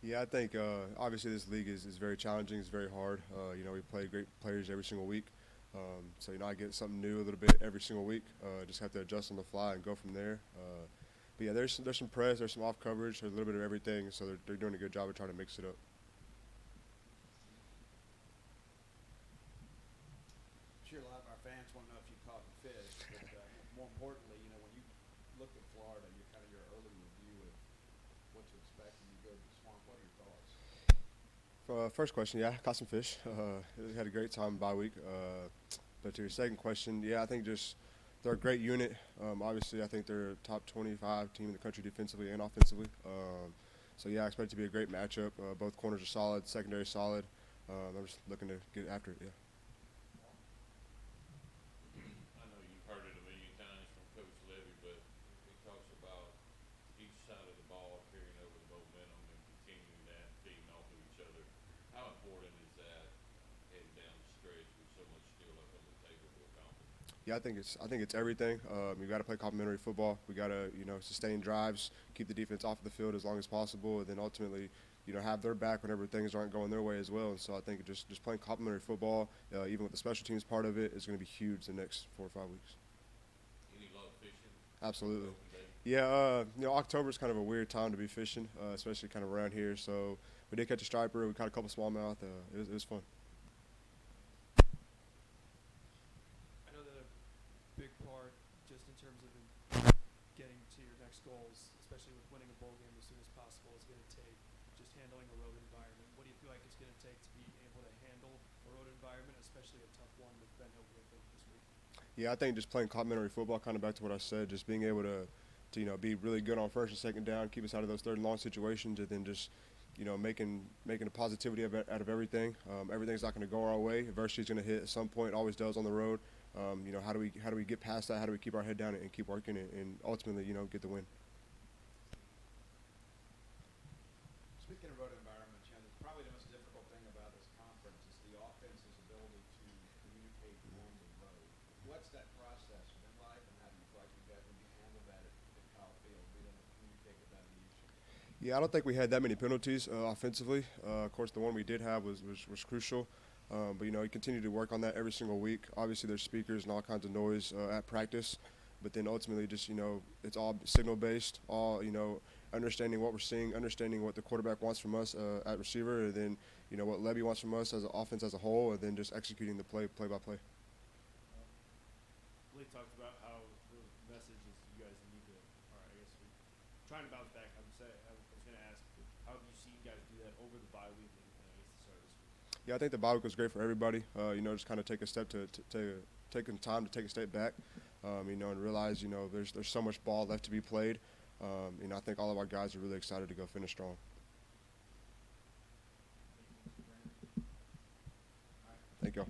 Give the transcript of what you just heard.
Yeah, I think obviously this league is very challenging. It's very hard. We play great players every single week. So I get something new a little bit every single week. Just have to adjust on the fly and go from there. But yeah, there's some press, there's some off coverage, there's a little bit of everything. So they're doing a good job of trying to mix it up. I'm sure a lot of our fans want to know if you caught the fish, but more importantly, when you look at Florida, you're kind of your early review of what to expect when you go to the swamp. What are your thoughts? First question, yeah, caught some fish. Had a great time bye week. But to your second question, yeah, I think just they're a great unit. Obviously, I think they're a top 25 team in the country defensively and offensively. So yeah, I expect it to be a great matchup. Both corners are solid, secondary solid. I'm just looking to get after it. Yeah. I know you've heard it a million times from Coach Levy, but he talks about each side of the ball carrying over the momentum and continuing that, feeding off of each other. How important is that heading down the stretch with so much still left on the table to accomplish? Yeah, I think it's everything. You got to play complementary football. We got to sustain drives, keep the defense off the field as long as possible, and then ultimately have their back whenever things aren't going their way as well. And so I think just playing complementary football, even with the special teams part of it, is going to be huge the next 4 or 5 weeks. Any love fishing on the Absolutely. open day? Yeah, October is kind of a weird time to be fishing, especially kind of around here. So we did catch a striper. We caught a couple smallmouth. It was fun. I know that a big part, just in terms of getting to your next goals, especially with winning a bowl game as soon as possible, is going to take just handling a road environment. What do you feel like it's going to take to be able to handle a road environment, especially a tough one with Ben Hill Griffin this week? Yeah, I think just playing complementary football, kind of back to what I said, just being able to be really good on first and second down, keep us out of those third and long situations, and then just making a positivity out of everything. Everything's not going to go our way. Adversity is going to hit at some point. Always does on the road. How do we get past that? How do we keep our head down and keep working and ultimately get the win? Speaking of road environments, probably the most difficult thing about this conference is the offense's ability to communicate on the road. What's that process been like, and how do you feel like you guys maybe handle that at Kyle Field, being able to communicate with that leadership? Yeah, I don't think we had that many penalties offensively. Of course, the one we did have was crucial. But you continue to work on that every single week. Obviously, there's speakers and all kinds of noise at practice, but then ultimately, just it's all signal based. All understanding what we're seeing, understanding what the quarterback wants from us at receiver, and then what Levy wants from us as an offense as a whole, and then just executing the play by play. Blake talked about how the message is you guys need to, or I guess you're trying to bounce back. I was going to ask, how have you seen guys do that over the bye week and I guess the start of this week? Yeah, I think the bye week was great for everybody. Just kind of take a step to taking time to take a step back, and realize there's so much ball left to be played. I think all of our guys are really excited to go finish strong. Thank you, Brenen. Thank y'all.